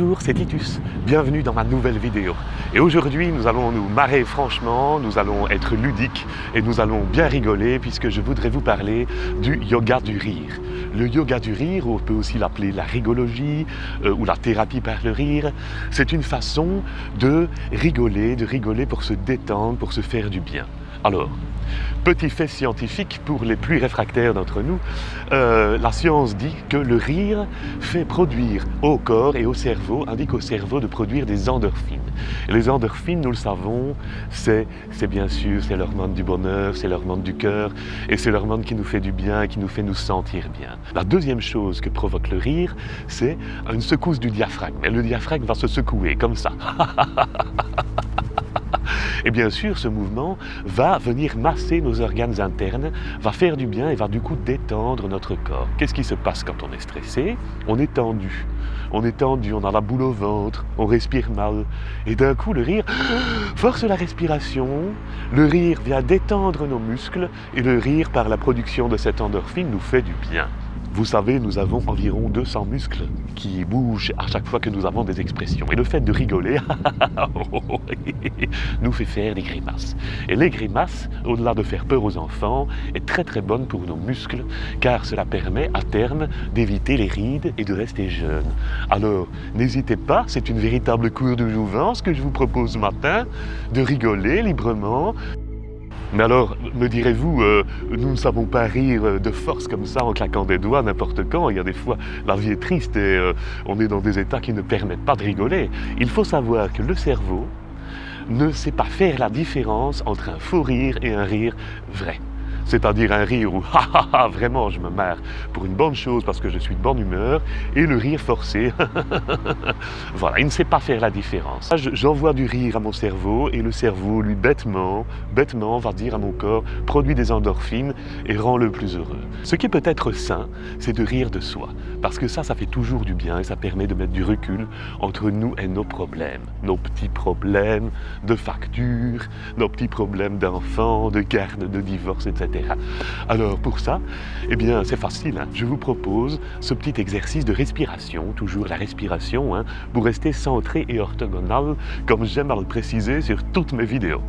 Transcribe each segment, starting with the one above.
Bonjour, c'est Titus, bienvenue dans ma nouvelle vidéo. Et aujourd'hui, nous allons nous marrer franchement, nous allons être ludiques et nous allons bien rigoler puisque je voudrais vous parler du yoga du rire. Le yoga du rire, on peut aussi l'appeler la rigologie ou la thérapie par le rire, c'est une façon de rigoler pour se détendre, pour se faire du bien. Alors, petit fait scientifique pour les plus réfractaires d'entre nous, la science dit que le rire fait produire au corps et au cerveau, indique au cerveau de produire des endorphines. Et les endorphines, nous le savons, c'est bien sûr, c'est l'hormone du bonheur, c'est l'hormone du cœur, et c'est l'hormone qui nous fait du bien, qui nous fait nous sentir bien. La deuxième chose que provoque le rire, c'est une secousse du diaphragme. Et le diaphragme va se secouer comme ça. Et bien sûr, ce mouvement va venir masser nos organes internes, va faire du bien et va du coup détendre notre corps. Qu'est-ce qui se passe quand on est stressé? On est tendu. On est tendu, on a la boule au ventre, on respire mal. Et d'un coup, le rire force la respiration, le rire vient détendre nos muscles et le rire, par la production de cette endorphine, nous fait du bien. Vous savez, nous avons environ 200 muscles qui bougent à chaque fois que nous avons des expressions. Et le fait de rigoler nous fait faire des grimaces. Et les grimaces, au-delà de faire peur aux enfants, est très très bonne pour nos muscles, car cela permet à terme d'éviter les rides et de rester jeune. Alors, n'hésitez pas, c'est une véritable cour de jouvence que je vous propose ce matin, de rigoler librement. Mais alors, me direz-vous, nous ne savons pas rire de force comme ça en claquant des doigts n'importe quand. Il y a des fois, la vie est triste et on est dans des états qui ne permettent pas de rigoler. Il faut savoir que le cerveau ne sait pas faire la différence entre un faux rire et un rire vrai. C'est-à-dire un rire où vraiment je me marre pour une bonne chose parce que je suis de bonne humeur, et le rire forcé. Voilà, il ne sait pas faire la différence. J'envoie du rire à mon cerveau et le cerveau, lui, bêtement va dire à mon corps, produit des endorphines et rend le plus heureux. Ce qui peut être sain, c'est de rire de soi. Parce que ça fait toujours du bien et ça permet de mettre du recul entre nous et nos problèmes. Nos petits problèmes de factures, nos petits problèmes d'enfants, de garde, de divorce, etc. Alors pour ça, eh bien c'est facile, hein. Je vous propose ce petit exercice de respiration, toujours la respiration, hein, pour rester centré et orthogonal, comme j'aime à le préciser sur toutes mes vidéos.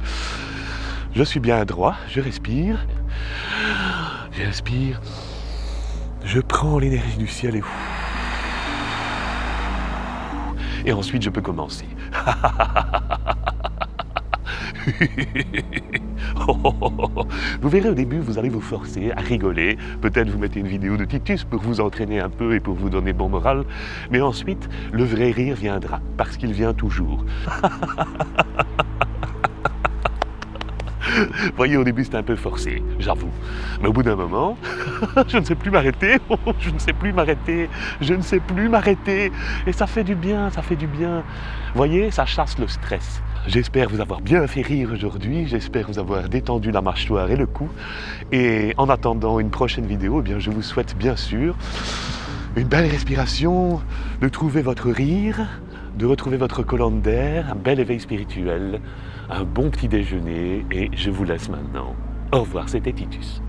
Je suis bien droit, je respire, je prends l'énergie du ciel et ensuite je peux commencer. Vous verrez, au début, vous allez vous forcer à rigoler. Peut-être vous mettez une vidéo de Titus pour vous entraîner un peu et pour vous donner bon moral. Mais ensuite, le vrai rire viendra, parce qu'il vient toujours. Vous voyez, au début, c'était un peu forcé, j'avoue. Mais au bout d'un moment, je ne sais plus m'arrêter, Et ça fait du bien, Vous voyez, ça chasse le stress. J'espère vous avoir bien fait rire aujourd'hui, j'espère vous avoir détendu la mâchoire et le cou. Et en attendant une prochaine vidéo, eh bien, je vous souhaite bien sûr une belle respiration, de trouver votre rire, de retrouver votre colonne d'air, un bel éveil spirituel, un bon petit déjeuner, et je vous laisse maintenant. Au revoir, c'était Titus.